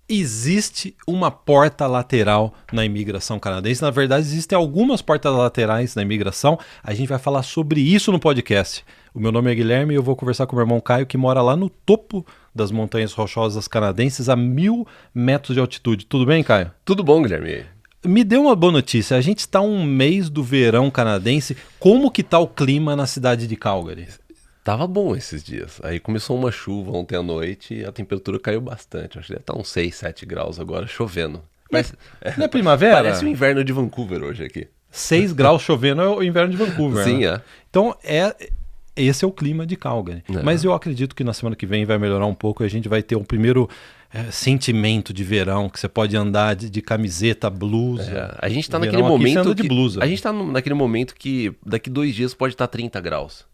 Existe uma porta lateral na imigração canadense. Na verdade, existem algumas portas laterais na imigração. A gente vai falar sobre isso no podcast. O meu nome é Guilherme e eu vou conversar com o meu irmão Caio, que mora lá no topo das Montanhas Rochosas Canadenses, a 1.000 metros de altitude. Tudo bem, Caio? Tudo bom, Guilherme? Me dê uma boa notícia. A gente está um mês do verão canadense. Como que tá o clima na cidade de Calgary? Tava bom esses dias. Aí começou uma chuva ontem à noite e a temperatura caiu bastante. Acho que deve estar uns 6, 7 graus agora, chovendo. Mas, Não é primavera? Parece o inverno de Vancouver hoje aqui. 6 graus chovendo é o inverno de Vancouver. Sim, né? é. Então, esse é o clima de Calgary. É. Mas eu acredito que na semana que vem vai melhorar um pouco e a gente vai ter um primeiro sentimento de verão, que você pode andar de camiseta, blusa. A gente tá Verão naquele aqui, você momento anda de blusa. A gente tá naquele momento que daqui 2 dias pode estar 30 graus.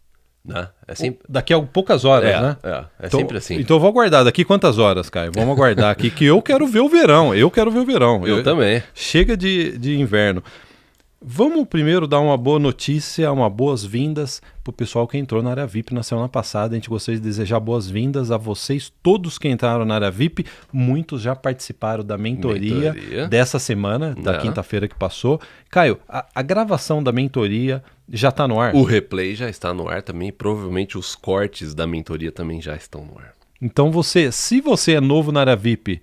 Né? É sempre... Daqui a poucas horas, né? É Então, sempre assim. Então eu vou aguardar. Daqui quantas horas, Caio? Vamos aguardar aqui, que eu quero ver o verão. Eu quero ver o verão. Eu também. Chega de inverno. Vamos primeiro dar uma boa notícia, uma boas-vindas para o pessoal que entrou na área VIP na semana passada. A gente gostaria de desejar boas-vindas a vocês, todos que entraram na área VIP. Muitos já participaram da mentoria dessa semana, da quinta-feira que passou. Caio, a gravação da mentoria já está no ar? O replay já está no ar também. Provavelmente os cortes da mentoria também já estão no ar. Então se você é novo na área VIP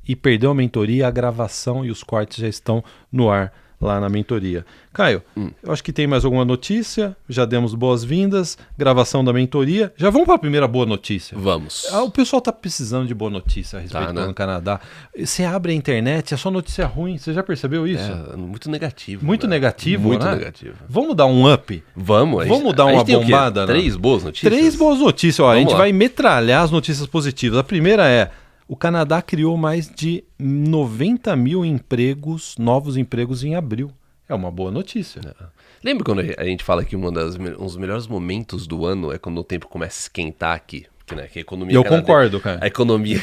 e perdeu a mentoria, a gravação e os cortes já estão no ar lá na mentoria. Caio, eu acho que tem mais alguma notícia, já demos boas-vindas, gravação da mentoria. Já vamos para a primeira boa notícia? Vamos. O pessoal está precisando de boa notícia a respeito do Canadá. Você abre a internet, é só notícia ruim, você já percebeu isso? Muito negativo. Muito negativo, Muito né? negativo. Vamos dar um up? Vamos dar uma bombada? 3 boas notícias? 3 boas notícias, ó. A gente lá. vai metralhar as notícias positivas. A primeira é: o Canadá criou mais de 90 mil novos empregos em abril. É uma boa notícia. Lembra quando a gente fala que um dos melhores momentos do ano é quando o tempo começa a esquentar aqui? Que a economia Eu concordo, cara. A economia,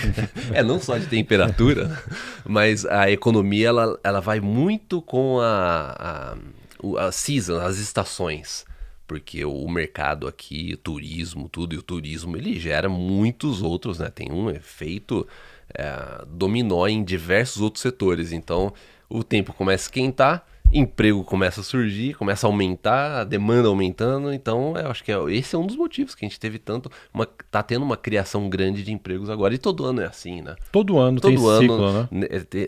não só de temperatura, mas a economia ela vai muito com a season, as estações. Porque o mercado aqui, o turismo, tudo, e o turismo ele gera muitos outros, né? Tem um efeito dominó em diversos outros setores. Então, o tempo começa a esquentar, emprego começa a surgir, começa a aumentar, a demanda aumentando. Então, eu acho que esse é um dos motivos que a gente teve tá tendo uma criação grande de empregos agora. E todo ano é assim, né? Todo ano tem esse ciclo, né?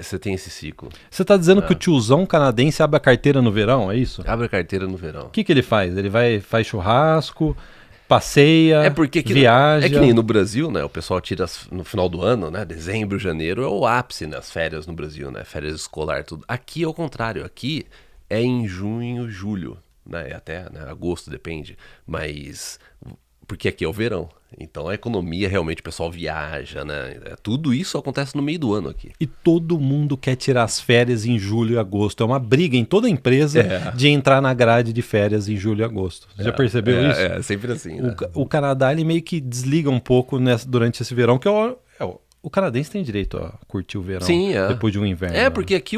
Você tem esse ciclo. Você tá dizendo que o tiozão canadense abre a carteira no verão, é isso? Abre a carteira no verão. O que ele faz? Ele faz churrasco, passeia, viaja. É que nem no Brasil, né? O pessoal tira no final do ano, né? Dezembro, janeiro é o ápice, né? As férias no Brasil, né? Férias escolar, tudo. Aqui é o contrário. Aqui é em junho, julho, né? Até agosto, depende. Mas porque aqui é o verão. Então a economia, realmente, o pessoal viaja, né? Tudo isso acontece no meio do ano aqui. E todo mundo quer tirar as férias em julho e agosto. É uma briga em toda empresa de entrar na grade de férias em julho e agosto. Você já percebeu isso? É sempre assim. Né? O Canadá, ele meio que desliga um pouco durante esse verão, que o canadense tem direito a curtir o verão. Sim, depois de um inverno. Porque aqui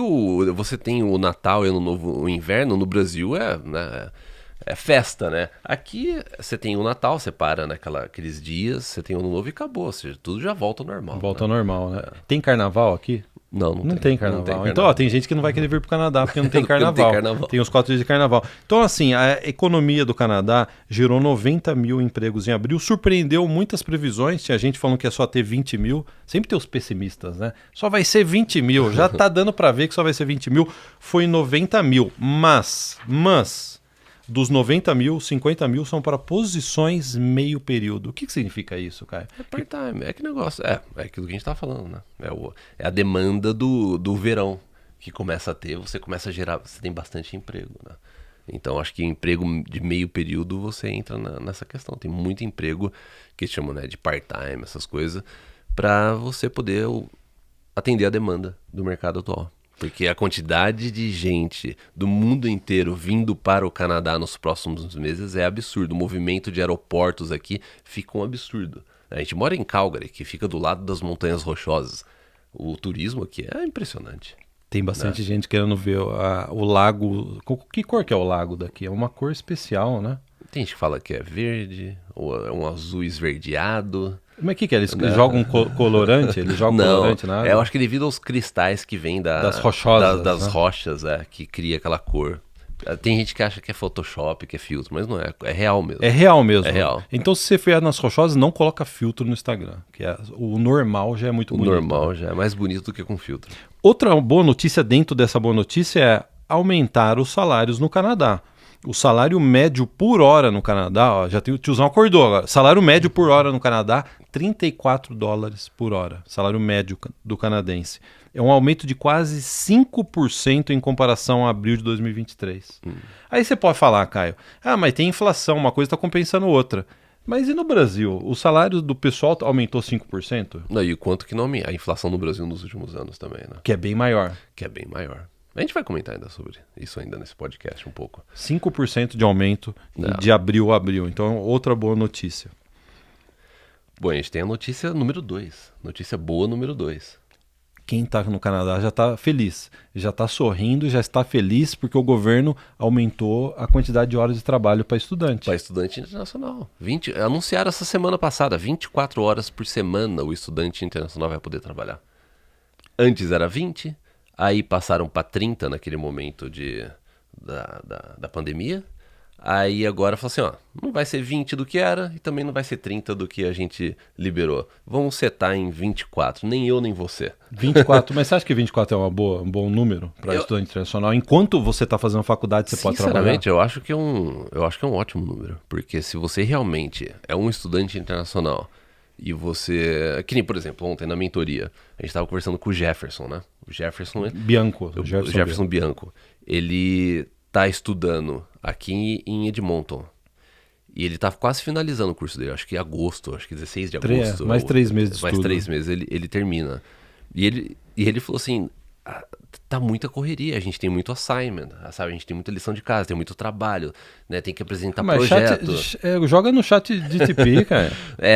você tem o Natal e o Ano Novo, o inverno, no Brasil é festa, né? Aqui você tem o Natal, você para naqueles dias, você tem o Ano Novo e acabou, ou seja, tudo já volta ao normal. Volta ao normal, né? Tem carnaval aqui? Não tem carnaval. Então, tem gente que não vai querer vir pro Canadá porque não tem carnaval. Tem os 4 dias de carnaval. Então, assim, a economia do Canadá gerou 90 mil empregos em abril, surpreendeu muitas previsões. Tinha gente falando que ia só ter 20 mil. Sempre tem os pessimistas, né? Só vai ser 20 mil. Já tá dando para ver que só vai ser 20 mil. Foi 90 mil. Mas, dos 90 mil, 50 mil são para posições meio período. O que significa isso, Caio? É part-time, que negócio. É aquilo que a gente tá falando, né? É a demanda do verão que começa a ter, você começa a gerar, você tem bastante emprego, né? Então, acho que emprego de meio período, você entra nessa questão. Tem muito emprego que chamam, né, de part-time, essas coisas, para você poder atender a demanda do mercado atual. Porque a quantidade de gente do mundo inteiro vindo para o Canadá nos próximos meses é absurdo. O movimento de aeroportos aqui fica um absurdo. A gente mora em Calgary, que fica do lado das Montanhas Rochosas. O turismo aqui é impressionante. Tem bastante gente querendo ver o lago. Que cor que é o lago daqui? É uma cor especial, né? Tem gente que fala que é verde, ou é um azul esverdeado. Mas o que é? Eles jogam colorante? Eles jogam colorante na água? Eu acho que devido aos cristais que vêm das rochosas, das né? rochas, que cria aquela cor. Tem gente que acha que é Photoshop, que é filtro, mas não é. É real mesmo. É real mesmo. É real. Então, se você for nas rochosas, não coloca filtro no Instagram. O normal já é muito bonito. O normal já é mais bonito do que com filtro. Outra boa notícia dentro dessa boa notícia é aumentar os salários no Canadá. O salário médio por hora no Canadá, ó, já tem o tiozão acordou agora. Salário médio por hora no Canadá, $34 por hora. Salário médio do canadense. É um aumento de quase 5% em comparação a abril de 2023. Aí você pode falar, Caio, mas tem inflação, uma coisa está compensando outra. Mas e no Brasil? O salário do pessoal aumentou 5%? Não, e o quanto que não a inflação no Brasil nos últimos anos também, né? Que é bem maior. Que é bem maior. A gente vai comentar ainda sobre isso ainda nesse podcast um pouco. 5% de aumento de abril a abril. Então, outra boa notícia. Bom, a gente tem a notícia número 2. Notícia boa número 2. Quem está no Canadá já está feliz, já está sorrindo, já está feliz porque o governo aumentou a quantidade de horas de trabalho para estudante. Para estudante internacional. Anunciaram essa semana passada, 24 horas por semana o estudante internacional vai poder trabalhar. Antes era 20, aí passaram para 30 naquele momento da pandemia. Aí agora falou assim, não vai ser 20 do que era e também não vai ser 30 do que a gente liberou. Vamos setar em 24, nem eu nem você. 24, mas você acha que 24 é um bom número para estudante internacional? Enquanto você está fazendo faculdade, você pode trabalhar? Sinceramente, eu acho que é um ótimo número. Porque se você realmente é um estudante internacional e você... Que nem, por exemplo, ontem na mentoria, a gente estava conversando com o Jefferson, né? O Jefferson... Bianco. O Jefferson Bianco. Ele tá estudando aqui em Edmonton. E ele tá quase finalizando o curso dele. Acho que em agosto, acho que 16 de agosto. Mais 3 meses de estudo. Mais 3 meses ele termina. E ele falou assim, tá muita correria, a gente tem muito assignment, sabe? A gente tem muita lição de casa, tem muito trabalho, né? Tem que apresentar projeto. Joga no chat de TP, cara.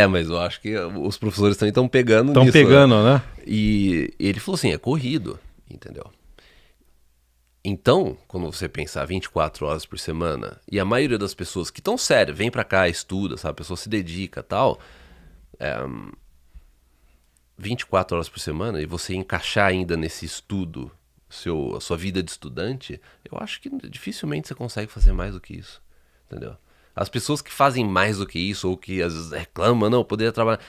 Mas eu acho que os professores também estão pegando nisso. Estão pegando, né? E ele falou assim, é corrido, entendeu? Então, quando você pensar 24 horas por semana, e a maioria das pessoas que estão sérias, vem pra cá, estuda, sabe? A pessoa se dedica e tal, 24 horas por semana, e você encaixar ainda nesse estudo a sua vida de estudante, eu acho que dificilmente você consegue fazer mais do que isso, entendeu? As pessoas que fazem mais do que isso, ou que às vezes reclamam, não, eu poderia trabalhar...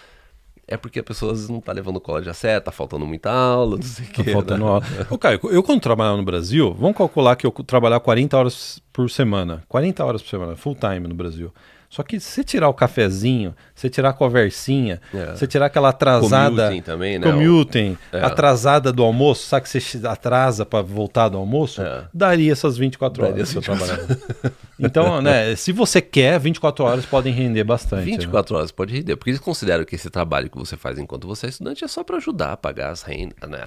É porque a pessoa às vezes não tá levando o college a sério, tá faltando muita aula, não sei o que. Tá faltando aula. Ô, Caio, eu quando trabalhava no Brasil, vamos calcular que eu trabalhar 40 horas por semana. 40 horas por semana, full time no Brasil. Só que se você tirar o cafezinho, você tirar a conversinha, você tirar aquela atrasada... Commuting também, né? Atrasada do almoço, sabe que você atrasa para voltar do almoço? Daria essas 24 horas que eu trabalhava. Então, né, se você quer, 24 horas podem render bastante. 24 horas pode render, porque eles consideram que esse trabalho que você faz enquanto você é estudante é só para ajudar a pagar as rendas, né,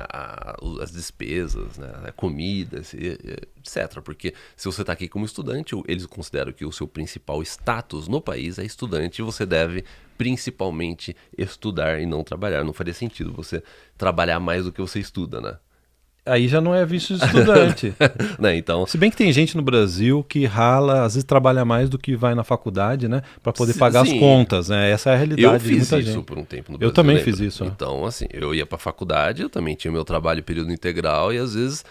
as despesas, né, a comida, etc. Porque se você está aqui como estudante, eles consideram que o seu principal status no país é estudante e você deve principalmente estudar e não trabalhar. Não faria sentido você trabalhar mais do que você estuda, né? Aí já não é visto de estudante. Né, então... Se bem que tem gente no Brasil que rala, às vezes trabalha mais do que vai na faculdade, né? Para poder pagar as contas, né? Essa é a realidade de muita gente. Eu fiz isso por um tempo no Brasil. Eu também fiz isso. Então, assim, eu ia pra faculdade, eu também tinha meu trabalho período integral e às vezes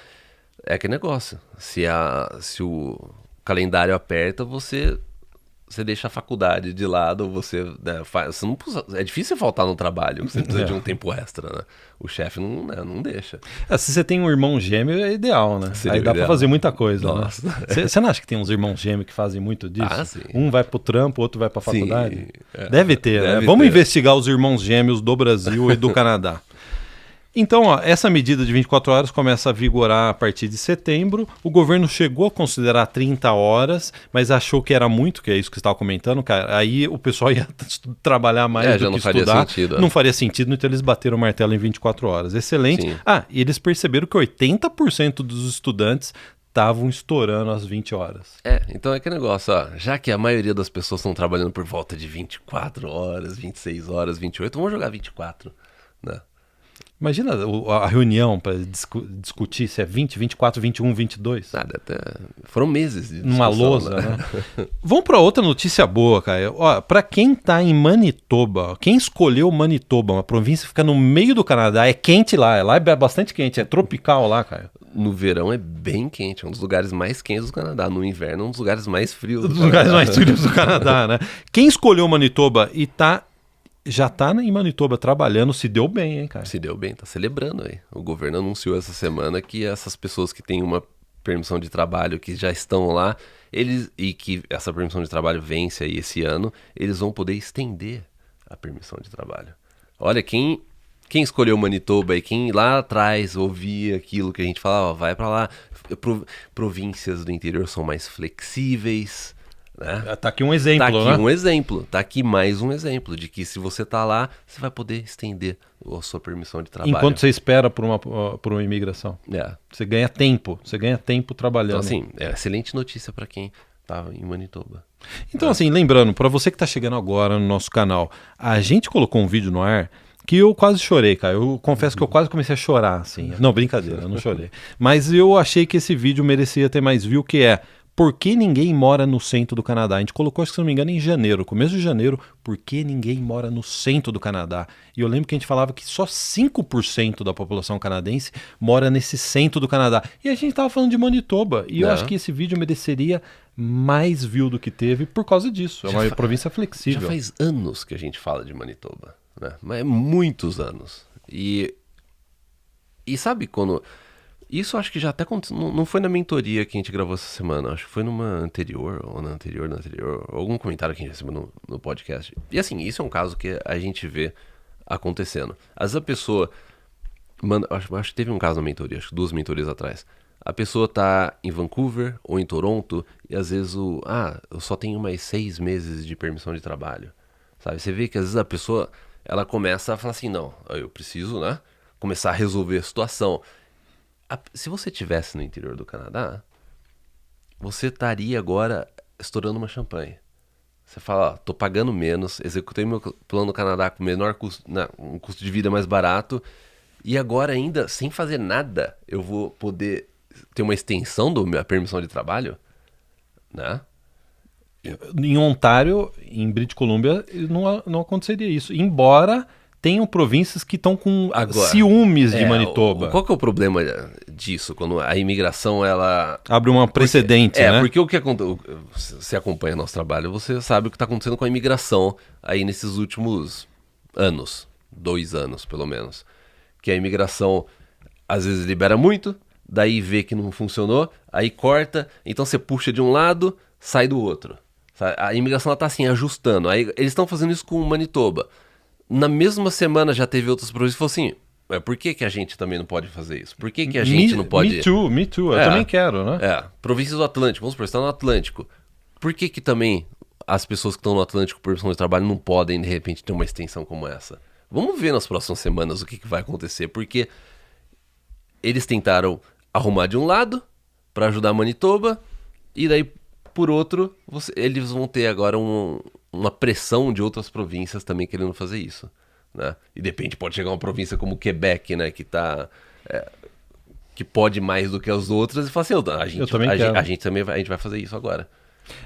é aquele negócio. Se o calendário aperta, você deixa a faculdade de lado, você, né, você não, é difícil faltar no trabalho, você precisa de um tempo extra, né? O chefe não deixa. Se você tem um irmão gêmeo, é ideal, né? Seria aí dá pra fazer muita coisa, Nossa. Né? Você não acha que tem uns irmãos gêmeos que fazem muito disso? Sim. Um vai pro trampo, outro vai pra faculdade? Sim. Deve ter, né? Vamos investigar os irmãos gêmeos do Brasil e do Canadá. Então, essa medida de 24 horas começa a vigorar a partir de setembro. O governo chegou a considerar 30 horas, mas achou que era muito, que é isso que você estava comentando, cara. Aí o pessoal ia trabalhar mais do que estudar. Não faria sentido, então eles bateram o martelo em 24 horas. Excelente. Sim. E eles perceberam que 80% dos estudantes estavam estourando as 20 horas. Então é que negócio, já que a maioria das pessoas estão trabalhando por volta de 24 horas, 26 horas, 28, vamos jogar 24, né? Imagina a reunião para discutir se é 20, 24, 21, 22. Nada, foram meses de numa lousa, né? Vamos para outra notícia boa, cara. Para quem tá em Manitoba, quem escolheu Manitoba, uma província que fica no meio do Canadá, é quente lá é bastante quente, é tropical lá, cara. No verão é bem quente, é um dos lugares mais quentes do Canadá. No inverno é um dos lugares mais frios do Canadá. Lugares mais frios do Canadá, né? Quem escolheu Manitoba e já tá em Manitoba trabalhando, se deu bem, hein, cara? Se deu bem, tá celebrando aí. O governo anunciou essa semana que essas pessoas que têm uma permissão de trabalho, que já estão lá, e que essa permissão de trabalho vence aí esse ano, eles vão poder estender a permissão de trabalho. Olha, quem escolheu Manitoba e quem lá atrás ouvia aquilo que a gente falava, vai pra lá, províncias do interior são mais flexíveis, né? Tá aqui um exemplo, tá aqui né? um exemplo, tá aqui mais um exemplo de que se você tá lá, você vai poder estender a sua permissão de trabalho. Enquanto você espera por uma imigração. Você ganha tempo trabalhando. Então, assim, é excelente notícia para quem tá em Manitoba. Então, assim, lembrando, para você que tá chegando agora no nosso canal, a gente colocou um vídeo no ar que eu quase chorei, cara. Eu confesso que eu quase comecei a chorar, assim. Não, brincadeira, eu não chorei. Mas eu achei que esse vídeo merecia ter mais view, que é: por que ninguém mora no centro do Canadá? A gente colocou, se não me engano, em janeiro, começo de janeiro, por que ninguém mora no centro do Canadá? E eu lembro que a gente falava que só 5% da população canadense mora nesse centro do Canadá. E a gente tava falando de Manitoba. E eu acho que esse vídeo mereceria mais view do que teve por causa disso. É uma província flexível. Já faz anos que a gente fala de Manitoba, né? Mas é muitos anos. E sabe quando... Isso acho que já até aconteceu, não foi na mentoria que a gente gravou essa semana, acho que foi numa anterior, ou na anterior, algum comentário que a gente recebeu no podcast. E assim, isso é um caso que a gente vê acontecendo. Às vezes a pessoa manda, acho que teve um caso na mentoria, acho que 2 mentorias atrás. A pessoa tá em Vancouver ou em Toronto e às vezes eu só tenho mais 6 meses de permissão de trabalho, sabe? Você vê que às vezes a pessoa, ela começa a falar assim, não, eu preciso, né, começar a resolver a situação. Se você estivesse no interior do Canadá, você estaria agora estourando uma champanhe. Você fala, tô pagando menos, executei meu plano no Canadá com menor custo, um custo de vida mais barato, e agora ainda, sem fazer nada, eu vou poder ter uma extensão da minha permissão de trabalho, né? Em Ontário, em British Columbia, não aconteceria isso. Embora... tenham províncias que estão com ciúmes de Manitoba. Qual que é o problema disso? Quando a imigração, ela... abre uma precedente, né? Porque o que acontece... Você acompanha nosso trabalho, você sabe o que está acontecendo com a imigração aí nesses últimos anos. 2 anos, pelo menos. Que a imigração, às vezes, libera muito, daí vê que não funcionou, aí corta, então você puxa de um lado, sai do outro. A imigração está assim, ajustando. Aí eles estão fazendo isso com o Manitoba. Na mesma semana já teve outras províncias que falaram assim, por que a gente também não pode fazer isso? Por que a gente não pode... Me too, eu também quero, né? Províncias do Atlântico, vamos supor, você está no Atlântico. Por que também as pessoas que estão no Atlântico por permissão de trabalho não podem, de repente, ter uma extensão como essa? Vamos ver nas próximas semanas o que vai acontecer, porque eles tentaram arrumar de um lado para ajudar a Manitoba, e daí, por outro, eles vão ter agora uma pressão de outras províncias também querendo fazer isso, né? E de repente pode chegar uma província como Quebec, né, que pode mais do que as outras, e falar assim, a gente também vai fazer isso agora.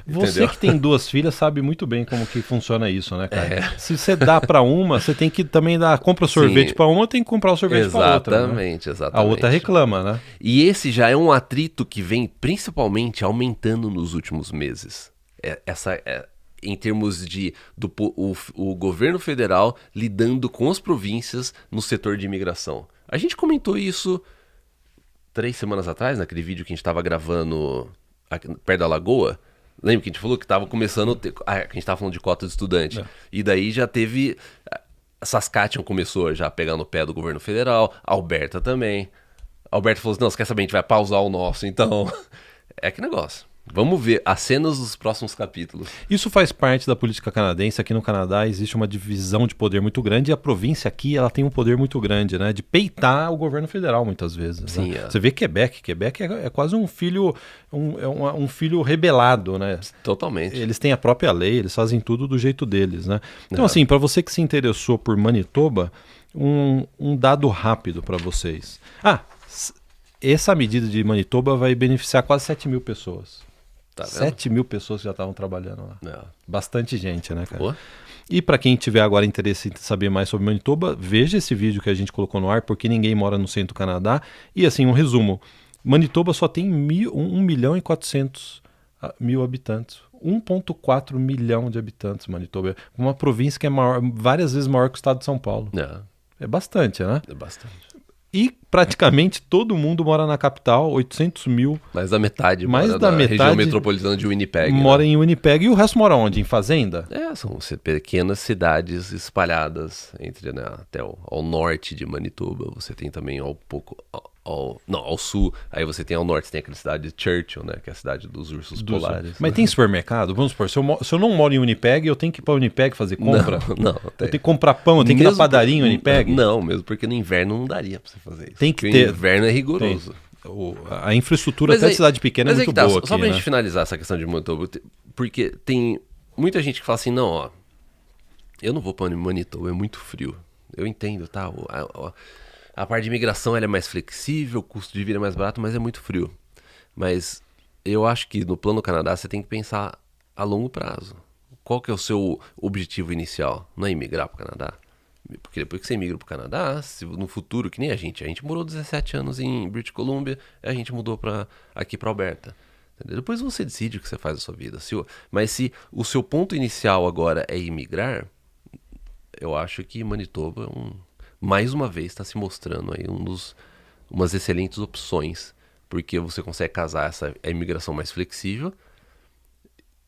Você que tem 2 filhas sabe muito bem como que funciona isso, né, cara? Se você dá para uma, você tem que também compra o sorvete para uma, tem que comprar o sorvete para outra. Exatamente. A outra reclama, né? E esse já é um atrito que vem principalmente aumentando nos últimos meses. Em termos de o governo federal lidando com as províncias no setor de imigração. A gente comentou isso 3 semanas atrás, naquele vídeo que a gente estava gravando aqui, perto da Lagoa. Lembra que a gente falou que estava começando... a gente estava falando de cota de estudante. E daí já teve... Saskatchewan começou já a pegar no pé do governo federal. Alberta também. Alberta falou assim, não, você quer saber, a gente vai pausar o nosso. Então, que negócio. Vamos ver as cenas dos próximos capítulos. Isso faz parte da política canadense. Aqui no Canadá existe uma divisão de poder muito grande e a província aqui ela tem um poder muito grande, né? De peitar o governo federal muitas vezes. Sim, né? Você vê Quebec é quase um filho um filho rebelado, né? Totalmente. Eles têm a própria lei, eles fazem tudo do jeito deles, né? Então assim, para você que se interessou por Manitoba, um dado rápido para vocês. Essa medida de Manitoba vai beneficiar quase 7 mil pessoas. Tá vendo? 7 mil pessoas já estavam trabalhando lá. É. Bastante gente, né, cara? Boa. E para quem tiver agora interesse em saber mais sobre Manitoba, veja esse vídeo que a gente colocou no ar, porque ninguém mora no centro do Canadá. E assim, um resumo. Manitoba só tem 1 milhão e 400 mil habitantes. 1,4 milhão de habitantes, Manitoba. Uma província que é maior, várias vezes maior que o estado de São Paulo. É bastante, né? É bastante. E praticamente todo mundo mora na capital, 800 mil. Mais da metade Mais mora da na metade região metropolitana de Winnipeg. Mora né? em Winnipeg. E o resto mora onde? Em fazenda? São pequenas cidades espalhadas entre, né, até ao norte de Manitoba. Você tem também ao sul. Aí você tem ao norte, tem aquela cidade de Churchill, né, que é a cidade dos ursos polares. Mas tem supermercado? Vamos supor, se eu não moro em Winnipeg, eu tenho que ir para Winnipeg fazer compra? Não. Eu tenho que comprar pão, eu tenho que ir na padaria em Winnipeg? Não, mesmo porque no inverno não daria para você fazer isso. Tem que porque ter. O inverno é rigoroso. A infraestrutura até de cidade pequena é muito boa aqui, só pra né? gente finalizar essa questão de Manitoba, porque tem muita gente que fala assim, não, ó, eu não vou para Manitoba, é muito frio. Eu entendo, tá? A parte de imigração ela é mais flexível, o custo de vida é mais barato, mas é muito frio. Mas eu acho que no Plano Canadá você tem que pensar a longo prazo. Qual que é o seu objetivo inicial? Não é imigrar para o Canadá? Porque depois que você migra para o Canadá, no futuro, que nem a gente morou 17 anos em British Columbia, a gente mudou aqui para Alberta. Entendeu? Depois você decide o que você faz da sua vida. Mas se o seu ponto inicial agora é imigrar, eu acho que Manitoba, mais uma vez, está se mostrando aí umas excelentes opções, porque você consegue casar a imigração mais flexível.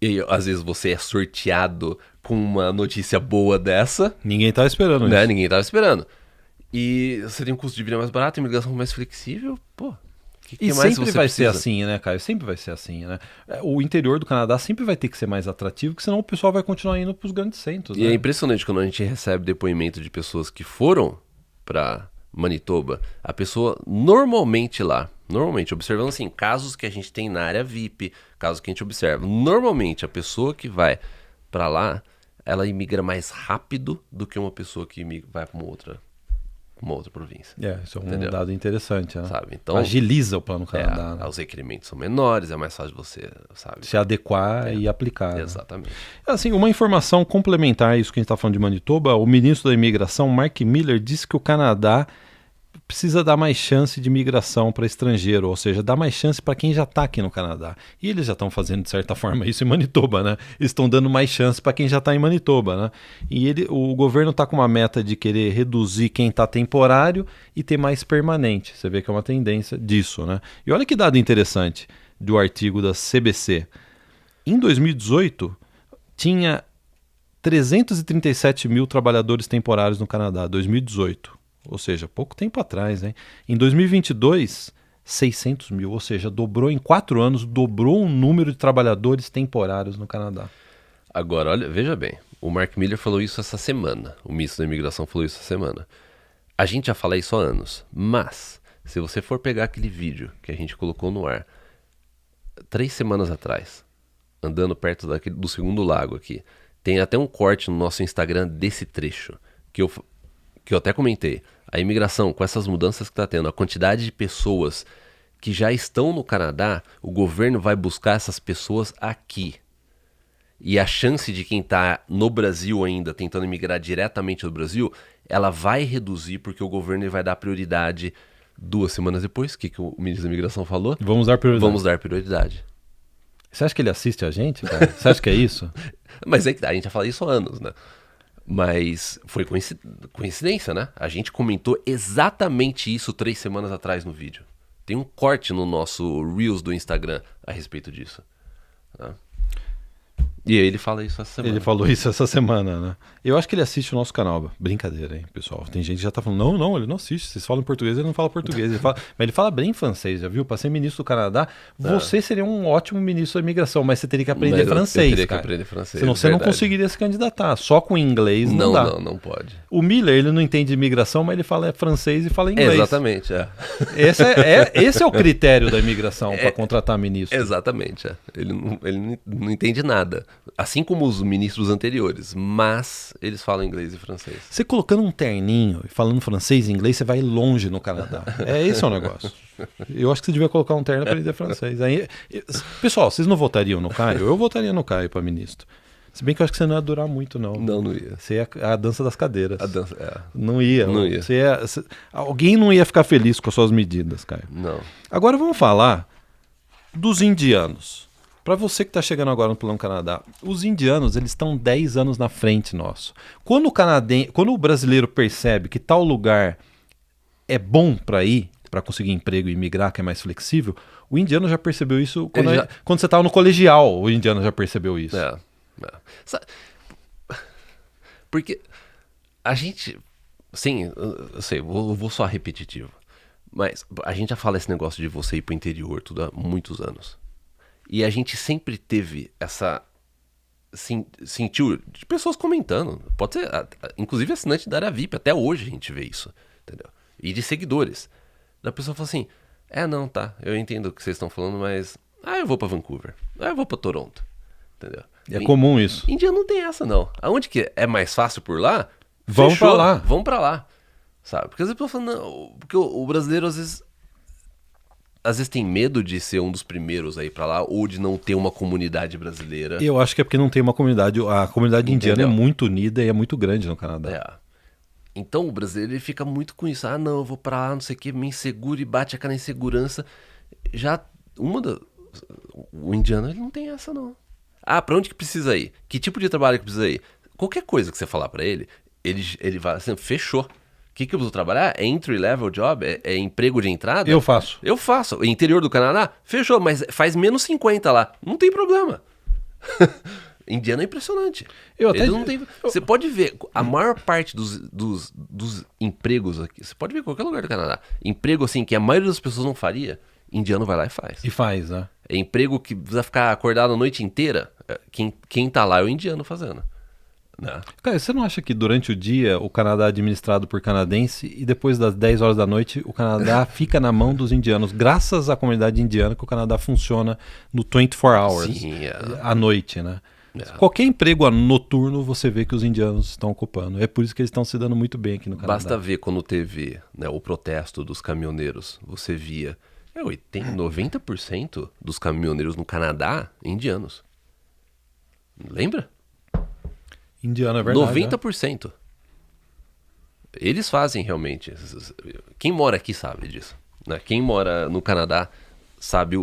E às vezes você é sorteado com uma notícia boa dessa. Ninguém estava esperando né? isso. Ninguém estava esperando. E você tem um custo de vida mais barato, imigração mais flexível, pô. E sempre vai ser assim, né, Caio? Sempre vai ser assim, né? O interior do Canadá sempre vai ter que ser mais atrativo, porque senão o pessoal vai continuar indo para os grandes centros. E é impressionante quando a gente recebe depoimento de pessoas que foram para Manitoba, a pessoa normalmente, observando assim, casos que a gente tem na área VIP, casos que a gente observa, normalmente a pessoa que vai para lá, ela imigra mais rápido do que uma pessoa que vai para uma outra província. Isso é um dado interessante, né? Sabe? Então, agiliza o Plano Canadá. Os requerimentos são menores, é mais fácil você, se adequar e aplicar. Exatamente. Né? Assim, uma informação complementar a isso que a gente está falando de Manitoba, o ministro da Imigração, Mark Miller, disse que o Canadá precisa dar mais chance de imigração para estrangeiro, ou seja, dar mais chance para quem já está aqui no Canadá. E eles já estão fazendo, de certa forma, isso em Manitoba, né? Eles estão dando mais chance para quem já está em Manitoba, né? E o governo está com uma meta de querer reduzir quem está temporário e ter mais permanente. Você vê que é uma tendência disso, né? E olha que dado interessante do artigo da CBC. Em 2018, tinha 337 mil trabalhadores temporários no Canadá, 2018. Ou seja, pouco tempo atrás, hein? Em 2022, 600 mil, ou seja, dobrou em 4 anos, dobrou o número de trabalhadores temporários no Canadá. Agora, olha, veja bem, o Mark Miller falou isso essa semana, o ministro da Imigração falou isso essa semana. A gente já fala isso há anos, mas se você for pegar aquele vídeo que a gente colocou no ar 3 semanas atrás, andando perto do segundo lago aqui, tem até um corte no nosso Instagram desse trecho, que eu até comentei, a imigração, com essas mudanças que está tendo, a quantidade de pessoas que já estão no Canadá, o governo vai buscar essas pessoas aqui. E a chance de quem está no Brasil ainda, tentando imigrar diretamente do Brasil, ela vai reduzir porque o governo vai dar prioridade 2 semanas depois. O que o ministro da Imigração falou? Vamos dar prioridade. Vamos dar prioridade. Você acha que ele assiste a gente, cara? Você acha que é isso? Mas é que a gente já fala isso há anos, né? Mas foi coincidência, né? A gente comentou exatamente isso 3 semanas atrás no vídeo. Tem um corte no nosso Reels do Instagram a respeito disso. Né? E ele fala isso essa semana. Ele falou isso essa semana, né? Eu acho que ele assiste o nosso canal. Brincadeira, hein, pessoal? Tem gente que já tá falando, não, ele não assiste. Vocês falam português, ele não fala português. Mas ele fala bem francês, já viu? Para ser ministro do Canadá, você seria um ótimo ministro da imigração, mas você teria que aprender francês, eu teria cara. Que aprender francês, senão você não conseguiria se candidatar. Só com inglês não dá. Não pode. O Miller, ele não entende imigração, mas ele fala francês e fala inglês. Exatamente, Esse é o critério da imigração para contratar ministro. Exatamente, Ele não entende nada. Assim como os ministros anteriores, mas eles falam inglês e francês. Você colocando um terninho e falando francês e inglês, você vai longe no Canadá. Esse é o negócio. Eu acho que você devia colocar um terno para aprender francês. Aí, pessoal, vocês não votariam no Caio? Eu votaria no Caio para ministro. Se bem que eu acho que você não ia durar muito, não. Não ia. Você ia a dança das cadeiras. A dança, é. Não ia. Não ia. Alguém não ia ficar feliz com as suas medidas, Caio. Não. Agora vamos falar dos indianos. Para você que está chegando agora no Plano Canadá, os indianos eles estão 10 anos na frente nosso. Quando o brasileiro percebe que tal lugar é bom para ir, para conseguir emprego e migrar, que é mais flexível, o indiano já percebeu isso quando você estava no colegial. O indiano já percebeu isso. Porque a gente... Sim, eu sei, vou só repetitivo. Mas a gente já fala esse negócio de você ir pro interior tudo há muitos anos. E a gente sempre teve essa... Sentiu de pessoas comentando. Pode ser, inclusive assinante da área VIP. Até hoje a gente vê isso, entendeu? E de seguidores. Da pessoa fala assim, não, tá, eu entendo o que vocês estão falando, mas... eu vou pra Vancouver. Eu vou pra Toronto. Entendeu? É comum isso. Índia não tem essa, não. Aonde que é mais fácil por lá? Vamos pra lá. Vamos pra lá. Sabe? Porque as pessoas falam, não, porque o brasileiro às vezes tem medo de ser um dos primeiros a ir pra lá, ou de não ter uma comunidade brasileira. Eu acho que é porque não tem uma comunidade. A comunidade indiana é muito unida e é muito grande no Canadá. Então o brasileiro ele fica muito com isso. Não, eu vou pra lá, não sei o que, me inseguro e bate aquela insegurança. O indiano ele não tem essa, não. Pra onde que precisa ir? Que tipo de trabalho que precisa ir? Qualquer coisa que você falar pra ele, ele vai assim, fechou. O que eu preciso trabalhar? É entry-level job? É emprego de entrada? Eu faço. Eu faço. Interior do Canadá? Fechou, mas faz menos 50 lá. Não tem problema. Indiano é impressionante. Você pode ver, a maior parte dos empregos aqui, você pode ver em qualquer lugar do Canadá, emprego assim que a maioria das pessoas não faria, indiano vai lá e faz. E faz, né? É emprego que precisa ficar acordado a noite inteira, quem tá lá é o indiano fazendo. Né? Cara, você não acha que durante o dia o Canadá é administrado por canadense e depois das 10 horas da noite o Canadá fica na mão dos indianos, graças à comunidade indiana que o Canadá funciona no 24 hours, à noite, né? Qualquer emprego noturno você vê que os indianos estão ocupando. É por isso que eles estão se dando muito bem aqui no Canadá. Basta ver quando teve o protesto dos caminhoneiros, você via 90% dos caminhoneiros no Canadá indianos. Lembra? Indiano, é verdade. 90%. Né? Eles fazem realmente. Quem mora aqui sabe disso. Né? Quem mora no Canadá sabe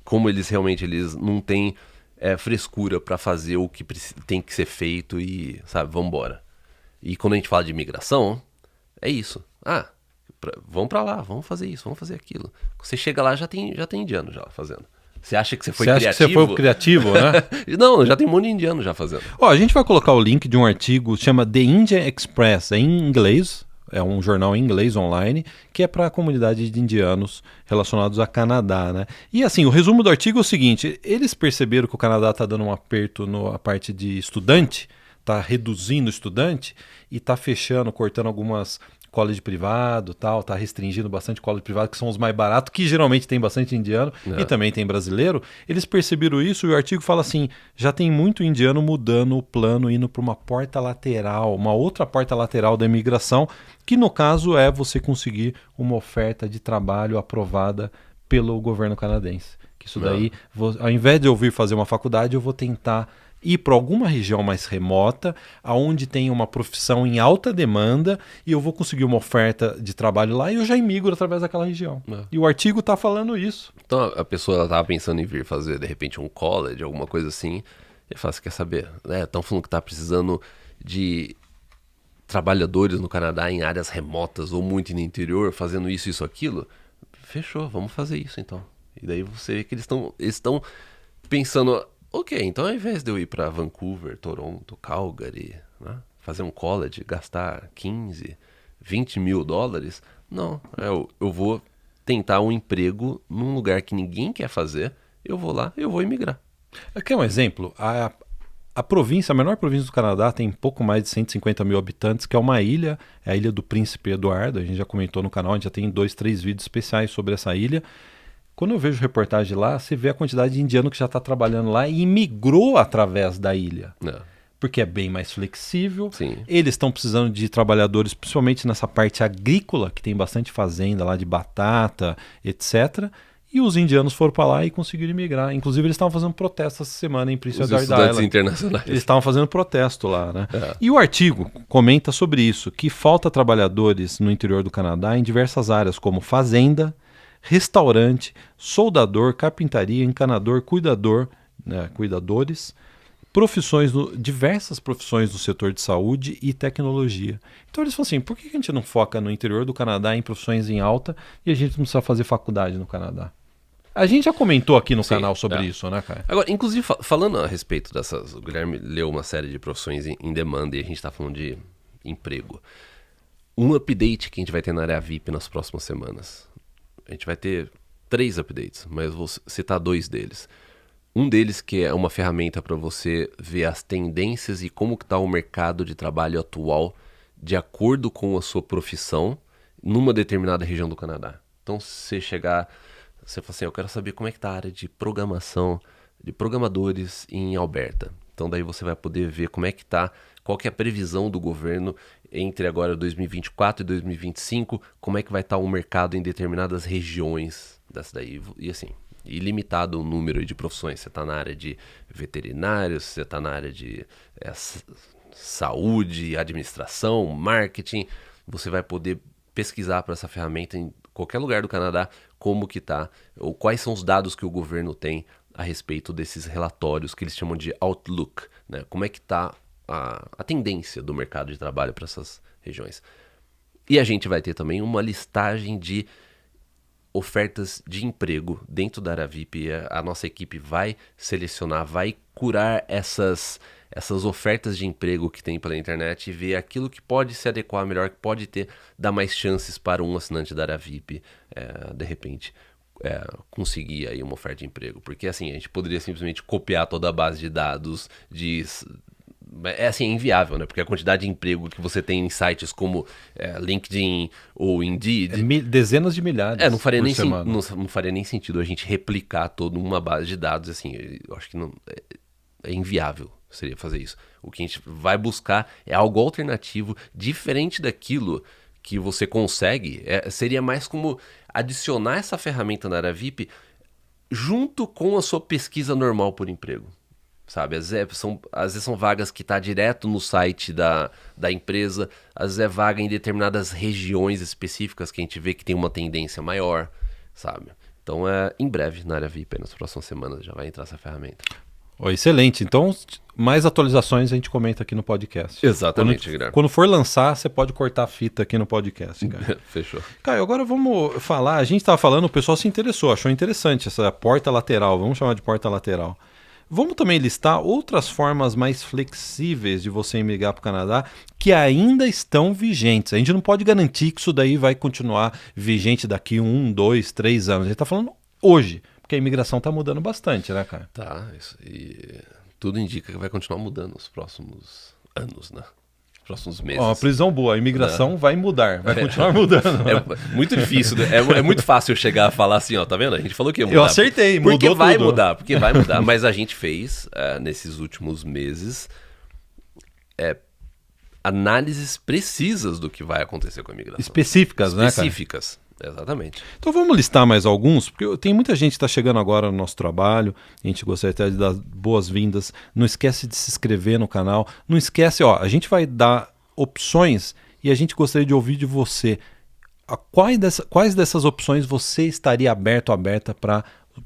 como eles realmente não têm frescura para fazer o que tem que ser feito e, sabe, vamos embora. E quando a gente fala de imigração, é isso. Vamos para lá, vamos fazer isso, vamos fazer aquilo. Você chega lá, já tem indiano já fazendo. Você acha que você foi criativo? Você foi o criativo, né? Não, já tem um monte de indiano já fazendo. A gente vai colocar o link de um artigo, chama The Indian Express, é em inglês, é um jornal em inglês online, que é para a comunidade de indianos relacionados a Canadá, né? E assim, o resumo do artigo é o seguinte, eles perceberam que o Canadá está dando um aperto na parte de estudante, está reduzindo o estudante e está fechando, cortando algumas college privado, tá restringindo bastante college privado, que são os mais baratos, que geralmente tem bastante indiano e também tem brasileiro. Eles perceberam isso e o artigo fala assim, já tem muito indiano mudando o plano, indo para uma porta lateral, uma outra porta lateral da imigração, que no caso é você conseguir uma oferta de trabalho aprovada pelo governo canadense. Que isso daí, ao invés de eu vir fazer uma faculdade, eu vou tentar ir para alguma região mais remota, aonde tem uma profissão em alta demanda e eu vou conseguir uma oferta de trabalho lá e eu já imigro através daquela região. E o artigo está falando isso. Então a pessoa estava pensando em vir fazer, de repente, um college, alguma coisa assim, e fala, você quer saber? Estão falando que está precisando de trabalhadores no Canadá em áreas remotas ou muito no interior, fazendo isso, aquilo. Fechou, vamos fazer isso então. E daí você vê que eles estão pensando... Ok, então ao invés de eu ir para Vancouver, Toronto, Calgary, né, fazer um college, gastar 15, 20 mil dólares, não, eu vou tentar um emprego num lugar que ninguém quer fazer, eu vou lá, eu vou imigrar. Aqui é um exemplo, a província, a menor província do Canadá tem pouco mais de 150 mil habitantes, que é uma ilha, é a Ilha do Príncipe Eduardo, a gente já comentou no canal, a gente já tem 2, 3 vídeos especiais sobre essa ilha. Quando eu vejo reportagem lá, você vê a quantidade de indiano que já está trabalhando lá e imigrou através da ilha. Porque é bem mais flexível. Sim. Eles estão precisando de trabalhadores, principalmente nessa parte agrícola, que tem bastante fazenda lá de batata, etc. E os indianos foram para lá e conseguiram imigrar. Inclusive, eles estavam fazendo protesto essa semana em Prince Edward Island. Internacionais. Eles estavam fazendo protesto lá, né? E o artigo comenta sobre isso, que falta trabalhadores no interior do Canadá em diversas áreas, como fazenda, restaurante, soldador, carpintaria, encanador, cuidador, né, cuidadores, diversas profissões do setor de saúde e tecnologia. Então eles falam assim, por que a gente não foca no interior do Canadá em profissões em alta e a gente não precisa fazer faculdade no Canadá? A gente já comentou aqui no canal sobre isso, né, cara? Agora, inclusive, falando a respeito dessas... O Guilherme leu uma série de profissões em demanda e a gente está falando de emprego. Um update que a gente vai ter na área VIP nas próximas semanas. A gente vai ter 3 updates, mas vou citar 2 deles. Um deles que é uma ferramenta para você ver as tendências e como está o mercado de trabalho atual de acordo com a sua profissão numa determinada região do Canadá. Então, se você chegar... Você fala assim, eu quero saber como é que está a área de programação, de programadores em Alberta. Então daí você vai poder ver como é que está, qual que é a previsão do governo entre agora 2024 e 2025, como é que vai estar o mercado em determinadas regiões dessa daí. E assim, ilimitado o número de profissões. Você está na área de veterinário, você está na área de saúde, administração, marketing. Você vai poder pesquisar para essa ferramenta em qualquer lugar do Canadá como que tá, ou quais são os dados que o governo tem a respeito desses relatórios que eles chamam de Outlook, né? Como é que tá a tendência do mercado de trabalho para essas regiões. E a gente vai ter também uma listagem de ofertas de emprego dentro da área VIP. A nossa equipe vai selecionar, vai curar essas ofertas de emprego que tem pela internet e ver aquilo que pode se adequar melhor, que pode dar mais chances para um assinante da área VIP, de repente, conseguir aí uma oferta de emprego. Porque assim, a gente poderia simplesmente copiar toda a base de dados é inviável, né? Porque a quantidade de emprego que você tem em sites como LinkedIn ou Indeed... Dezenas de milhares não faria nem sentido a gente replicar toda uma base de dados, assim, eu acho que não, é inviável seria fazer isso. O que a gente vai buscar é algo alternativo, diferente daquilo que você consegue. Seria mais como adicionar essa ferramenta na área VIP junto com a sua pesquisa normal por emprego. Sabe, às vezes são vagas que tá direto no site da empresa, às vezes é vaga em determinadas regiões específicas que a gente vê que tem uma tendência maior, sabe? Então, em breve, na área VIP, nas próximas semanas, já vai entrar essa ferramenta. Excelente. Então, mais atualizações a gente comenta aqui no podcast. Exatamente, Guilherme. Quando for lançar, você pode cortar a fita aqui no podcast, cara. Fechou. Caio, agora vamos falar, a gente estava falando, o pessoal se interessou, achou interessante essa porta lateral, vamos chamar de porta lateral. Vamos também listar outras formas mais flexíveis de você emigrar para o Canadá que ainda estão vigentes. A gente não pode garantir que isso daí vai continuar vigente daqui 1, 2, 3 anos. A gente está falando hoje, porque a imigração está mudando bastante, né, cara? Tá, e tudo indica que vai continuar mudando nos próximos anos, né? Próximos meses. Uma previsão boa, a imigração vai mudar, vai continuar mudando. É muito difícil, né? É muito fácil chegar a falar assim, ó, tá vendo? A gente falou que ia mudar. Eu acertei, mudou porque vai tudo. mudar, porque vai mudar. Mas a gente fez, nesses últimos meses, análises precisas do que vai acontecer com a imigração. Específicas, né, cara? Específicas, exatamente. Então vamos listar mais alguns, porque tem muita gente que está chegando agora no nosso trabalho, a gente gostaria até de dar boas-vindas, não esquece de se inscrever no canal, não esquece, a gente vai dar opções e a gente gostaria de ouvir de você, quais dessas opções você estaria aberto ou aberta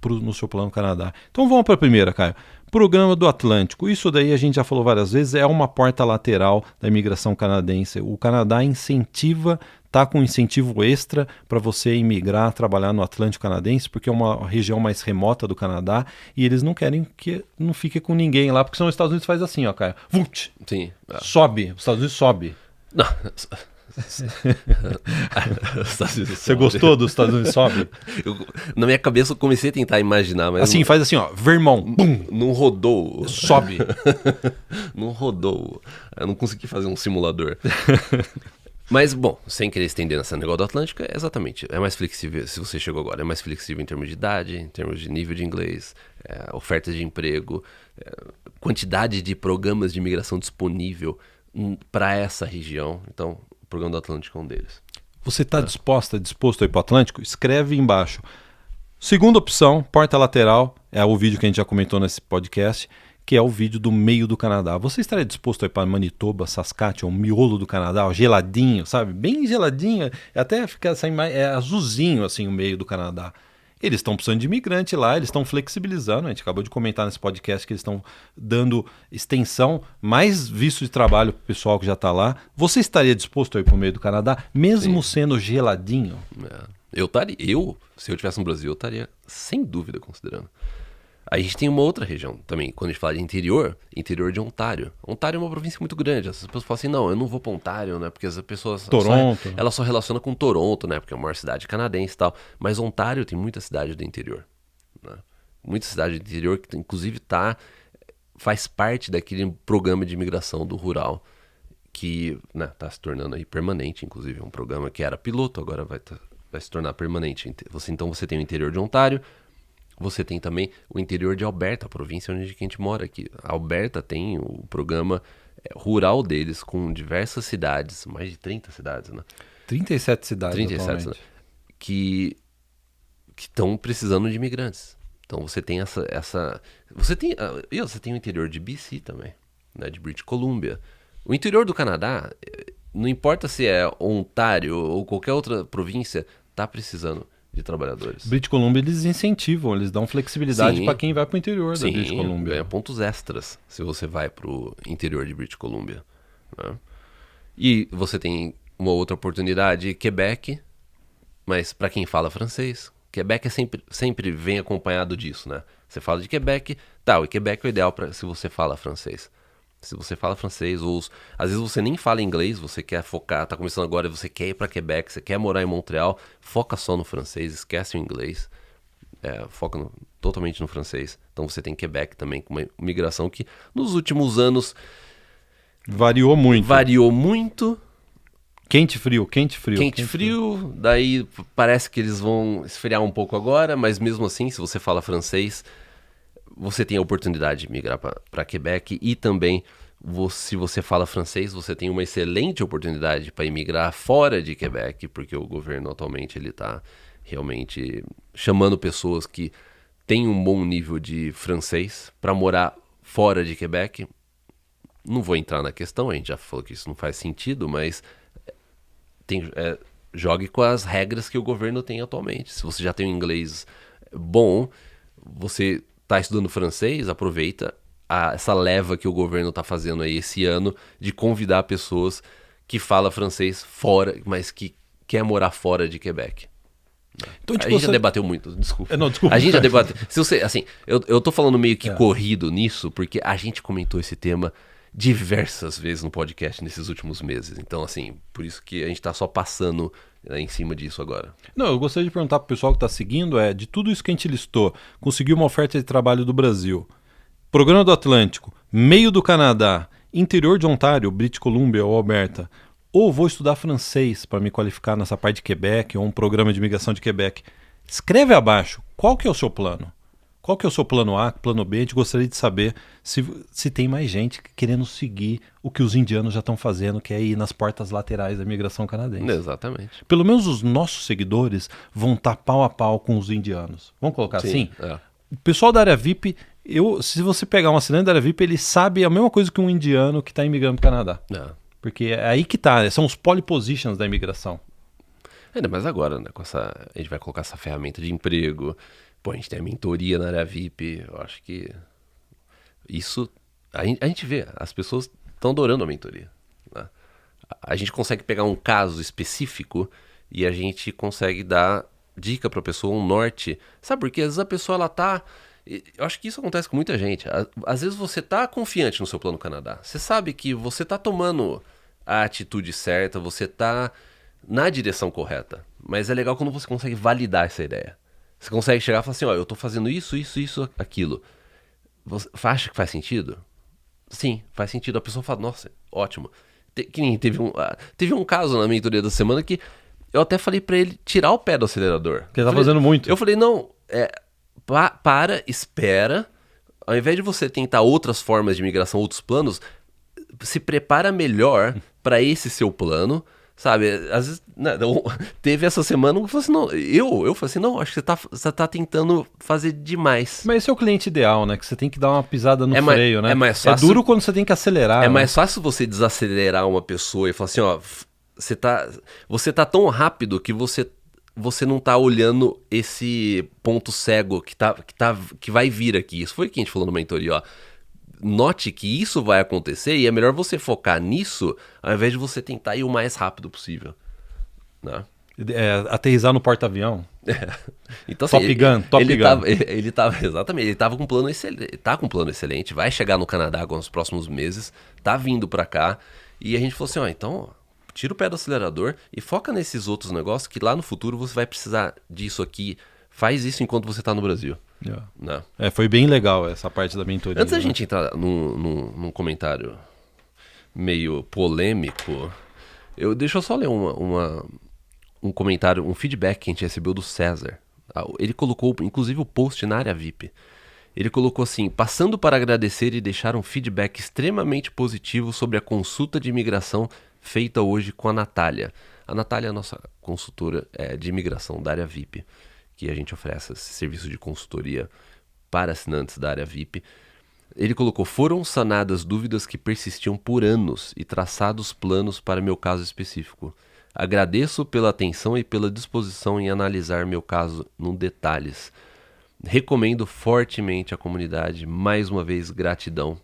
no seu Plano Canadá. Então vamos para a primeira, Caio. Programa do Atlântico, isso daí a gente já falou várias vezes, é uma porta lateral da imigração canadense. O Canadá está com incentivo extra para você imigrar, trabalhar no Atlântico canadense, porque é uma região mais remota do Canadá e eles não querem que não fique com ninguém lá, porque senão os Estados Unidos faz assim, Caio. Vult! Sim. Sobe, os Estados Unidos sobe. Não. Você gostou dos Estados Unidos sobe? Na minha cabeça eu comecei a tentar imaginar, mas assim, faz assim, Vermont, bum, não rodou, sobe. Não rodou. Eu não consegui fazer um simulador. Mas, bom, sem querer estender nessa negócio do Atlântico, é exatamente, é mais flexível, se você chegou agora, é mais flexível em termos de idade, em termos de nível de inglês, ofertas de emprego, quantidade de programas de imigração disponível para essa região. Então, o programa do Atlântico é um deles. Você está disposto a ir para o Atlântico? Escreve embaixo. Segunda opção, porta lateral, é o vídeo que a gente já comentou nesse podcast, que é o vídeo do meio do Canadá. Você estaria disposto a ir para Manitoba, Saskatchewan, miolo do Canadá, geladinho, sabe? Bem geladinho, até fica assim, azulzinho assim o meio do Canadá. Eles estão precisando de imigrante lá, eles estão flexibilizando. A gente acabou de comentar nesse podcast que eles estão dando extensão, mais visto de trabalho para o pessoal que já está lá. Você estaria disposto a ir para o meio do Canadá, mesmo sendo geladinho? Se eu estivesse no Brasil, eu estaria sem dúvida considerando. Aí a gente tem uma outra região também, quando a gente fala de interior de Ontário. Ontário é uma província muito grande. As pessoas falam assim, não, eu não vou para Ontário, né? Porque as pessoas ela só relaciona com Toronto, né? Porque é a maior cidade canadense e tal. Mas Ontário tem muita cidade do interior, né? Muita cidade do interior que inclusive faz parte daquele programa de imigração do rural que, né, tá se tornando aí permanente, inclusive. Um programa que era piloto, agora vai se tornar permanente. Então você tem o interior de Ontário. Você tem também o interior de Alberta, a província onde a gente mora aqui. A Alberta tem o programa rural deles com diversas cidades, mais de 30 cidades, né? 37 cidades 37 cidades, que estão precisando de imigrantes. Então você tem você tem o interior de BC também, né, de British Columbia. O interior do Canadá, não importa se é Ontário ou qualquer outra província, está precisando de trabalhadores. British Columbia eles incentivam, eles dão flexibilidade para quem vai para o interior da British Columbia. Ganha pontos extras se você vai para o interior de British Columbia, né? E você tem uma outra oportunidade, Quebec, mas para quem fala francês, Quebec sempre vem acompanhado disso, né? Você fala de Quebec, o Quebec é o ideal se você fala francês. Se você fala francês, ou às vezes você nem fala inglês, você quer focar, tá começando agora, você quer ir para Quebec, você quer morar em Montreal, foca só no francês, esquece o inglês, foca totalmente no francês. Então você tem Quebec também, com uma migração que nos últimos anos variou muito. Quente, frio. Daí parece que eles vão esfriar um pouco agora, mas mesmo assim, se você fala francês, você tem a oportunidade de migrar para Quebec e também, se você fala francês, você tem uma excelente oportunidade para emigrar fora de Quebec, porque o governo atualmente ele está realmente chamando pessoas que têm um bom nível de francês para morar fora de Quebec. Não vou entrar na questão, a gente já falou que isso não faz sentido, mas jogue com as regras que o governo tem atualmente. Se você já tem um inglês bom, você está estudando francês, aproveita essa leva que o governo está fazendo aí esse ano de convidar pessoas que falam francês fora, mas que quer morar fora de Quebec. Então, a gente já debateu muito, desculpa. Não, desculpa. A gente já debateu. Eu tô falando meio que corrido nisso, porque a gente comentou esse tema diversas vezes no podcast nesses últimos meses. Então, assim, por isso que a gente tá só passando em cima disso agora. Não, eu gostaria de perguntar pro pessoal que tá seguindo, de tudo isso que a gente listou, conseguiu uma oferta de trabalho do Brasil, Programa do Atlântico, meio do Canadá, interior de Ontário, British Columbia ou Alberta, ou vou estudar francês para me qualificar nessa parte de Quebec, ou um programa de imigração de Quebec. Escreve abaixo, qual que é o seu plano? Qual que é o seu plano A, plano B? A gente gostaria de saber se tem mais gente querendo seguir o que os indianos já estão fazendo, que é ir nas portas laterais da imigração canadense. Exatamente. Pelo menos os nossos seguidores vão estar pau a pau com os indianos. Vamos colocar assim? O pessoal da área VIP, se você pegar um assinante da área VIP, ele sabe a mesma coisa que um indiano que está imigrando para o Canadá. Porque é aí que tá, são os pole positions da imigração. Ainda mais agora, né? A gente vai colocar essa ferramenta de emprego. Pô, a gente tem a mentoria na área VIP. Eu acho que isso... A gente vê, as pessoas estão adorando a mentoria, né? A gente consegue pegar um caso específico e a gente consegue dar dica para a pessoa, um norte. Sabe por quê? Às vezes a pessoa, ela tá... Eu acho que isso acontece com muita gente. Às vezes você tá confiante no seu plano Canadá. Você sabe que você tá tomando a atitude certa, você tá na direção correta. Mas é legal quando você consegue validar essa ideia. Você consegue chegar e falar assim, eu tô fazendo isso, aquilo. Você acha que faz sentido? Sim, faz sentido. A pessoa fala, nossa, ótimo. que nem teve um caso na mentoria da semana que eu até falei pra ele tirar o pé do acelerador. Porque ele tá fazendo muito. Eu falei, não, espera. Ao invés de você tentar outras formas de migração, outros planos, se prepara melhor pra esse seu plano. Sabe, às vezes, teve essa semana, eu falei assim, não, eu falei assim, não, acho que você tá tentando fazer demais. Mas esse é o cliente ideal, né? Que você tem que dar uma pisada no freio, né? É mais fácil, é duro quando você tem que acelerar. É mais fácil você desacelerar uma pessoa e falar assim, ó, você tá tão rápido que você não tá olhando esse ponto cego que vai vir aqui. Isso foi o que a gente falou no mentoria, ó. Note que isso vai acontecer e é melhor você focar nisso ao invés de você tentar ir o mais rápido possível, né? Aterrissar no porta-avião. Então, assim, Top Gun. Ele tava com um plano excelente, tá com um plano excelente, vai chegar no Canadá nos próximos meses, tá vindo pra cá, e a gente falou assim, ó, então tira o pé do acelerador e foca nesses outros negócios que lá no futuro você vai precisar disso aqui, faz isso enquanto você tá no Brasil. Né? Foi bem legal essa parte da mentoria. Antes da gente entrar num comentário meio polêmico, deixa eu só ler um comentário, um feedback que a gente recebeu do César. Ele colocou, inclusive, o post na área VIP. Ele colocou assim, passando para agradecer e deixar um feedback extremamente positivo sobre a consulta de imigração feita hoje com a Natália. A Natália é a nossa consultora de imigração da área VIP, que a gente oferece esse serviço de consultoria para assinantes da área VIP. Ele colocou, foram sanadas dúvidas que persistiam por anos e traçados planos para meu caso específico. Agradeço pela atenção e pela disposição em analisar meu caso em detalhes. Recomendo fortemente à comunidade, mais uma vez, gratidão.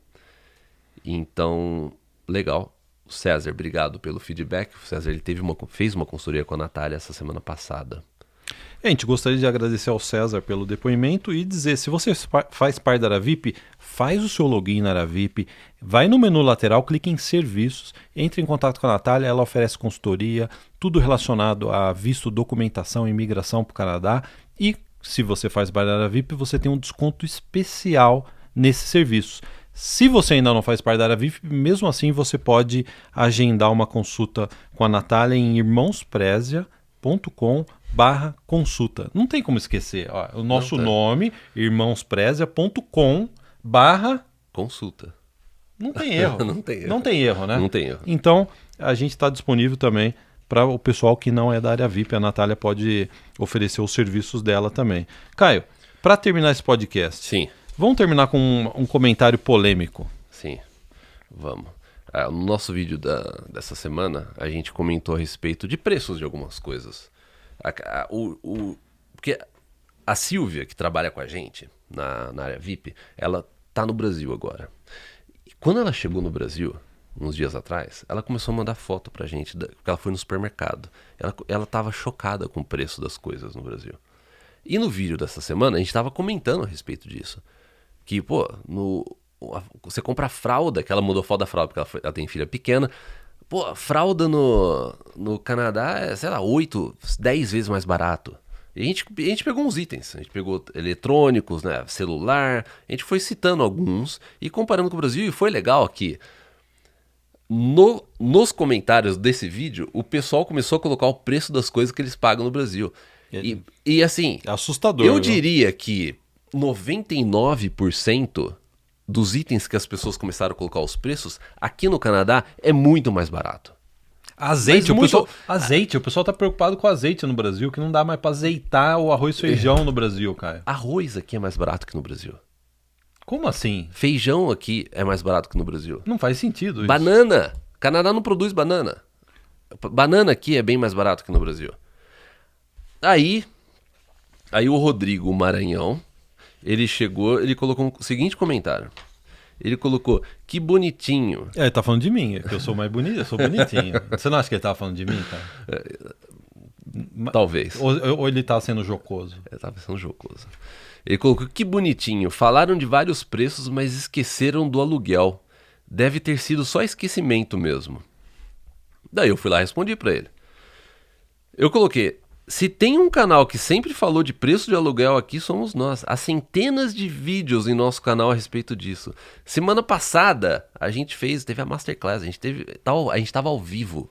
Então, legal. César, obrigado pelo feedback. O César ele fez uma consultoria com a Natália essa semana passada. A gente gostaria de agradecer ao César pelo depoimento e dizer, se você faz parte da área VIP, faz o seu login na área VIP, vai no menu lateral, clique em serviços, entre em contato com a Natália, ela oferece consultoria, tudo relacionado a visto, documentação e imigração para o Canadá, e se você faz parte da área VIP, você tem um desconto especial nesses serviços. Se você ainda não faz parte da área VIP, mesmo assim você pode agendar uma consulta com a Natália em irmãosprezia.com/consulta. Não tem como esquecer. Ó, o nosso nome, irmãosprezia.com/consulta. Não tem erro. Não tem erro. Não tem erro, né? Não tem erro. Então, a gente está disponível também para o pessoal que não é da área VIP. A Natália pode oferecer os serviços dela também. Caio, para terminar esse podcast, sim, vamos terminar com um comentário polêmico. Sim, vamos. No nosso vídeo dessa semana, a gente comentou a respeito de preços de algumas coisas. Porque a Silvia, que trabalha com a gente na área VIP, ela tá no Brasil agora. E quando ela chegou no Brasil, uns dias atrás, ela começou a mandar foto pra gente, porque ela foi no supermercado. Ela tava chocada com o preço das coisas no Brasil. E no vídeo dessa semana, a gente tava comentando a respeito disso. Que, pô, você compra fralda, que ela mudou foto da fralda porque ela tem filha pequena. Pô, a fralda no Canadá é, sei lá, 8, 10 vezes mais barato. E a gente pegou uns itens, a gente pegou eletrônicos, né, celular, a gente foi citando alguns e comparando com o Brasil, e foi legal que nos comentários desse vídeo, o pessoal começou a colocar o preço das coisas que eles pagam no Brasil. E assim, é assustador. Eu diria que 99% dos itens que as pessoas começaram a colocar os preços, aqui no Canadá é muito mais barato. Azeite, o pessoal tá preocupado com azeite no Brasil, que não dá mais pra azeitar o arroz e feijão no Brasil, cara. Arroz aqui é mais barato que no Brasil. Como assim? Feijão aqui é mais barato que no Brasil. Não faz sentido isso. Banana. Canadá não produz banana. Banana aqui é bem mais barato que no Brasil. Aí o Rodrigo Maranhão, ele colocou o seguinte comentário. Ele colocou, que bonitinho. Ele tá falando de mim, que eu sou mais bonito, eu sou bonitinho. Você não acha que ele tava falando de mim, cara? Talvez. Ou ele tá sendo jocoso? Ele tava sendo jocoso. Ele colocou, que bonitinho. Falaram de vários preços, mas esqueceram do aluguel. Deve ter sido só esquecimento mesmo. Daí eu fui lá e respondi pra ele. Eu coloquei, Se tem um canal que sempre falou de preço de aluguel aqui, somos nós. Há centenas de vídeos em nosso canal a respeito disso. Semana passada, a gente teve a Masterclass, a gente estava ao vivo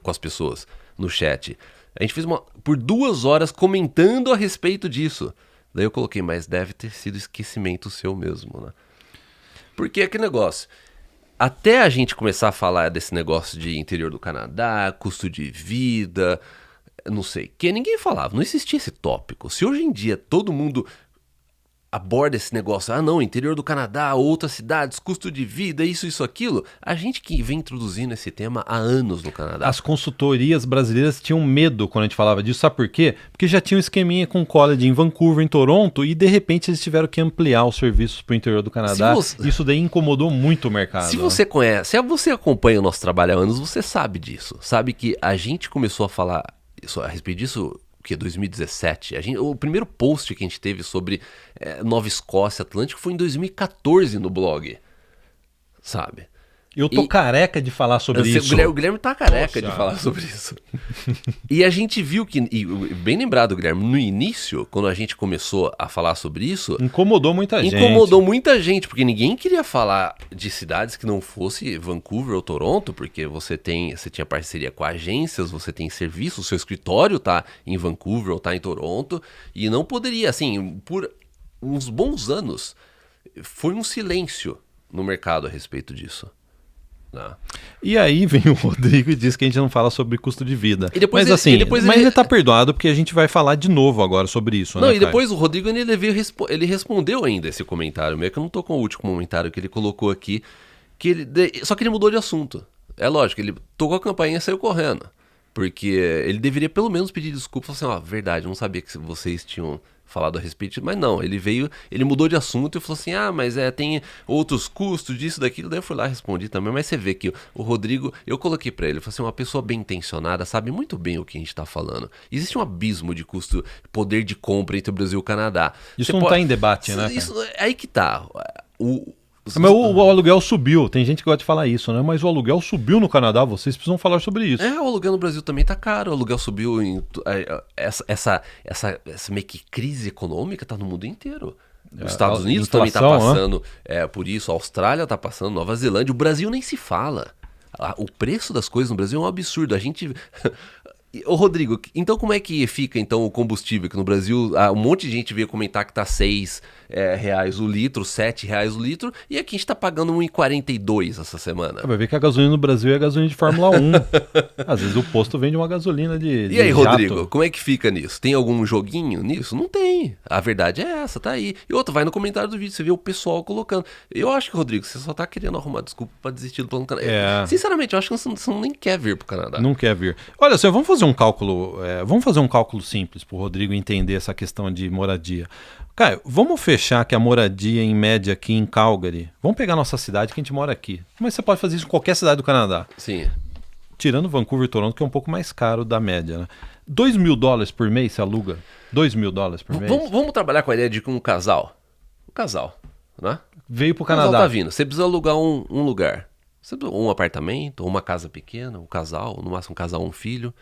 com as pessoas no chat. A gente fez por 2 horas comentando a respeito disso. Daí eu coloquei, mas deve ter sido esquecimento seu mesmo, né? Porque é que negócio... Até a gente começar a falar desse negócio de interior do Canadá, custo de vida... Não sei, que ninguém falava, não existia esse tópico. Se hoje em dia todo mundo aborda esse negócio, não, interior do Canadá, outras cidades, custo de vida, isso, aquilo, a gente que vem introduzindo esse tema há anos no Canadá. As consultorias brasileiras tinham medo quando a gente falava disso, sabe por quê? Porque já tinha um esqueminha com college em Vancouver, em Toronto, e de repente eles tiveram que ampliar os serviços para o interior do Canadá. Isso daí incomodou muito o mercado. Se você conhece, se você acompanha o nosso trabalho há anos, você sabe disso. Sabe que a gente começou a falar a respeito disso, que é 2017. O primeiro post que a gente teve sobre Nova Escócia, Atlântico, foi em 2014 no blog, sabe? Eu tô careca de falar sobre isso. O Guilherme tá careca de falar sobre isso. E a gente viu que, bem lembrado, Guilherme, no início, quando a gente começou a falar sobre isso... Incomodou muita gente. Incomodou muita gente, porque ninguém queria falar de cidades que não fosse Vancouver ou Toronto, porque você tinha parceria com agências, você tem serviço, o seu escritório tá em Vancouver ou tá em Toronto, e não poderia, assim, por uns bons anos, foi um silêncio no mercado a respeito disso. Não. E aí vem o Rodrigo e diz que a gente não fala sobre custo de vida. Mas ele tá perdoado porque a gente vai falar de novo agora sobre isso. Não, né, e depois o Rodrigo ele respondeu ainda esse comentário, meio que eu não tô com o último comentário que ele colocou aqui, só que ele mudou de assunto. É lógico, ele tocou a campainha e saiu correndo. Porque ele deveria pelo menos pedir desculpa, falar assim, verdade, eu não sabia que vocês tinham falado a respeito disso, mas não, ele mudou de assunto e falou assim, mas tem outros custos disso, daquilo, daí eu fui lá e respondi também, mas você vê que o Rodrigo, eu coloquei pra ele, falei assim, uma pessoa bem intencionada sabe muito bem o que a gente tá falando. Existe um abismo de custo, poder de compra entre o Brasil e o Canadá. Isso não tá em debate, né? Aí que tá. Mas o aluguel subiu, tem gente que gosta de falar isso, né? Mas o aluguel subiu no Canadá, vocês precisam falar sobre isso. O aluguel no Brasil também tá caro, o aluguel subiu essa meio que crise econômica tá no mundo inteiro. Os Estados Unidos também tá passando por isso, a Austrália tá passando, Nova Zelândia, o Brasil nem se fala. O preço das coisas no Brasil é um absurdo, a gente... Ô Rodrigo, então como é que fica então o combustível? Que no Brasil um monte de gente veio comentar que tá R$6 o litro, R$7 o litro, e aqui a gente tá pagando R$1,42 essa semana. Vai ver que a gasolina no Brasil é gasolina de Fórmula 1. Às vezes o posto vende uma gasolina de E aí, jato. Rodrigo, como é que fica nisso? Tem algum joguinho nisso? Não tem. A verdade é essa, tá aí. E outro, vai no comentário do vídeo, você vê o pessoal colocando. Eu acho que, Rodrigo, você só tá querendo arrumar desculpa pra desistir do plano do Canadá. Sinceramente, eu acho que você nem quer vir pro Canadá. Não quer vir. Olha, vamos fazer um cálculo, simples pro Rodrigo entender essa questão de moradia. Caio, vamos fechar que a moradia em média aqui em Calgary, vamos pegar a nossa cidade que a gente mora aqui, mas você pode fazer isso em qualquer cidade do Canadá. Sim. Tirando Vancouver e Toronto, que é um pouco mais caro da média, né? $2.000 por mês se aluga? $2.000 por mês? Vamos trabalhar com a ideia de que um casal, né? Veio pro Canadá. O casal tá vindo, você precisa alugar um lugar. Você precisa um apartamento, ou uma casa pequena, um casal, no máximo um casal, um filho.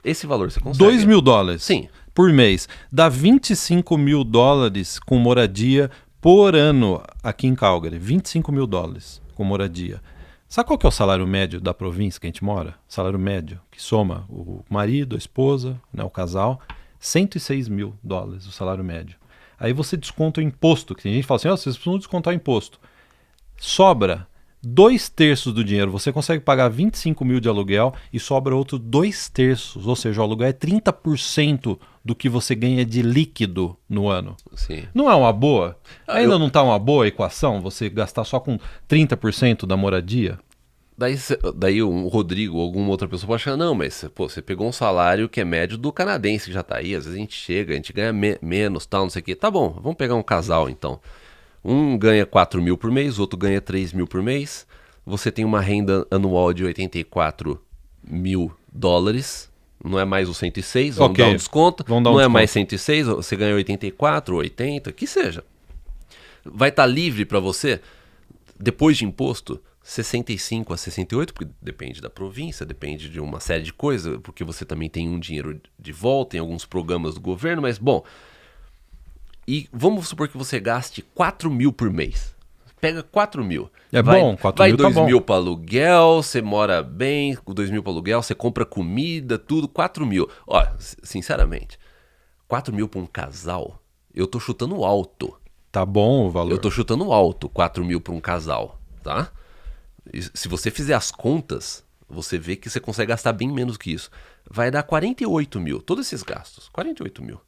Esse valor você consegue. $2.000? Sim. Por mês. Dá $25.000 com moradia por ano aqui em Calgary. $25.000 com moradia. Sabe qual que é o salário médio da província que a gente mora? Salário médio, que soma o marido, a esposa, né, o casal. $106.000 o salário médio. Aí você desconta o imposto, que tem gente que fala assim, vocês precisam descontar o imposto. Sobra 2/3 do dinheiro, você consegue pagar 25 mil de aluguel e sobra outro 2/3, ou seja, o aluguel é 30% do que você ganha de líquido no ano. Sim. Não é uma boa? Ainda não está uma boa equação você gastar só com 30% da moradia? Daí o Rodrigo ou alguma outra pessoa pode achar, não, mas você pegou um salário que é médio do canadense que já tá aí, às vezes a gente ganha menos, tal, não sei o quê. Tá bom, vamos pegar um casal então. Um ganha 4 mil por mês, outro ganha 3 mil por mês. Você tem uma renda anual de $84.000. Não é mais o 106, vamos dar um desconto. Não é mais 106, você ganha 84, 80, que seja. Vai estar livre para você, depois de imposto, 65 a 68, porque depende da província, depende de uma série de coisas, porque você também tem um dinheiro de volta em alguns programas do governo, mas bom. E vamos supor que você gaste 4 mil por mês. Pega 4 mil. Bom, 4 mil tá bom. Vai 2 mil para aluguel, você mora bem, com 2 mil para aluguel, você compra comida, tudo, 4 mil. Ó, sinceramente, 4 mil para um casal, eu tô chutando alto. Tá bom o valor. Eu tô chutando alto 4 mil para um casal, tá? E se você fizer as contas, você vê que você consegue gastar bem menos que isso. Vai dar 48 mil, todos esses gastos, 48 mil.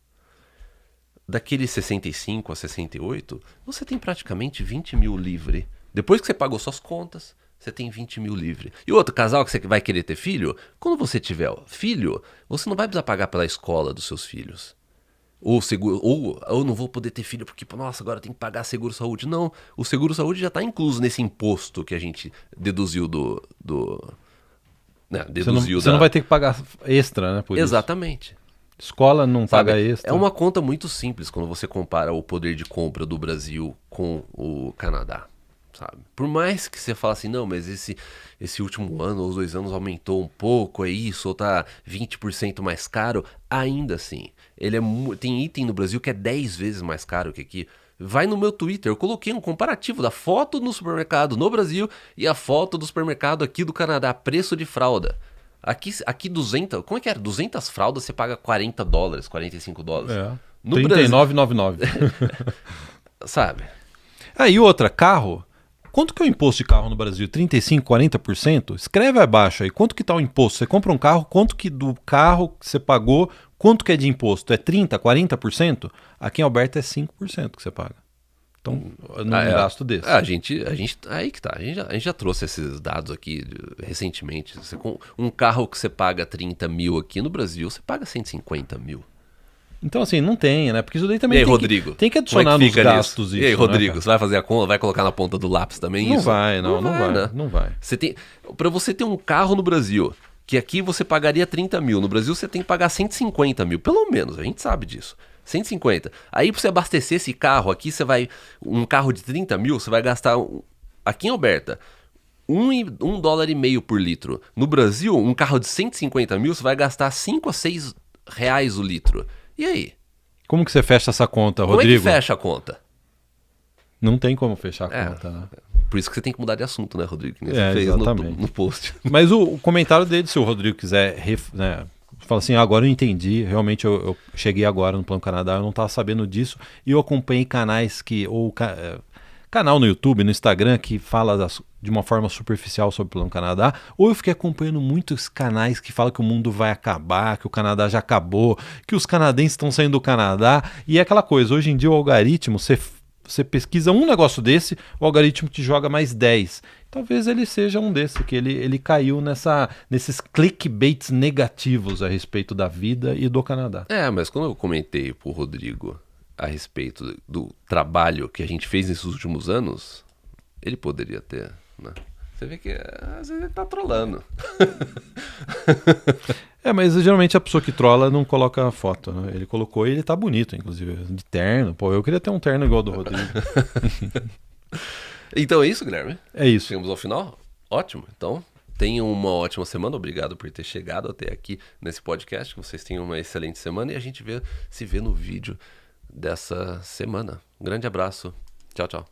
Daqueles 65 a 68, você tem praticamente 20 mil livre. Depois que você pagou suas contas, você tem 20 mil livre. E outro casal que você vai querer ter filho, quando você tiver filho, você não vai precisar pagar pela escola dos seus filhos. Ou seguro, ou eu não vou poder ter filho porque, nossa, agora tem que pagar seguro-saúde. Não, o seguro-saúde já está incluso nesse imposto que a gente deduziu Você não vai ter que pagar extra, né? Por Exatamente. Isso. Escola não paga extra. É uma conta muito simples quando você compara o poder de compra do Brasil com o Canadá. Sabe? Por mais que você fale assim, não, mas esse último ano ou os 2 anos aumentou um pouco, é isso, ou tá 20% mais caro, ainda assim, tem item no Brasil que é 10 vezes mais caro que aqui. Vai no meu Twitter, eu coloquei um comparativo da foto no supermercado no Brasil e a foto do supermercado aqui do Canadá, preço de fralda. Aqui 200, como é que era? 200 fraldas você paga $40, $45. É, no 39,99. Sabe? E outra, carro... Quanto que é o imposto de carro no Brasil? 35%, 40%? Escreve abaixo aí. Quanto que tá o imposto? Você compra um carro, quanto que do carro que você pagou, quanto que é de imposto? É 30%, 40%? Aqui em Alberta é 5% que você paga. Então, num gasto desse. Aí que tá. A gente já trouxe esses dados aqui recentemente. Um carro que você paga 30 mil aqui no Brasil, você paga 150 mil. Então, assim, não tem, né? Porque isso daí também tem que adicionar como é nos gastos isso. isso. E aí, Rodrigo, você vai fazer a conta, vai colocar na ponta do lápis também não isso? Vai, não vai, né? Não vai. Pra você ter um carro no Brasil, que aqui você pagaria 30 mil, no Brasil você tem que pagar 150 mil, pelo menos, a gente sabe disso. 150. Aí pra você abastecer esse carro, aqui você vai... Um carro de 30 mil, você vai gastar... Aqui em Alberta... $1,5 por litro. No Brasil, um carro de 150 mil, você vai gastar 5 a 6 reais o litro. E aí? Como que você fecha essa conta, Rodrigo? Como é que fecha a conta? Não tem como fechar a conta, né? Por isso que você tem que mudar de assunto, né, Rodrigo? Que nem você fez exatamente. No post. Mas o comentário dele, se o Rodrigo quiser... Fala assim, agora eu entendi, realmente eu cheguei agora no Plano Canadá, eu não estava sabendo disso, e eu acompanhei canais canal no YouTube, no Instagram, que fala de uma forma superficial sobre o Plano Canadá, ou eu fiquei acompanhando muitos canais que falam que o mundo vai acabar, que o Canadá já acabou, que os canadenses estão saindo do Canadá, e é aquela coisa, hoje em dia o algoritmo, você pesquisa um negócio desse, o algoritmo te joga mais 10. Talvez ele seja um desses, que ele caiu nesses clickbaits negativos a respeito da vida e do Canadá. Mas quando eu comentei pro Rodrigo a respeito do trabalho que a gente fez nesses últimos anos, ele poderia ter, né? Você vê que às vezes ele tá trolando. Mas geralmente a pessoa que trola não coloca foto, né? Ele colocou e ele tá bonito, inclusive, de terno. Pô, eu queria ter um terno igual ao do Rodrigo. Então é isso, Guilherme? É isso. Chegamos ao final? Ótimo. Então, tenham uma ótima semana. Obrigado por ter chegado até aqui nesse podcast. Que vocês tenham uma excelente semana e a gente se vê no vídeo dessa semana. Um grande abraço. Tchau, tchau.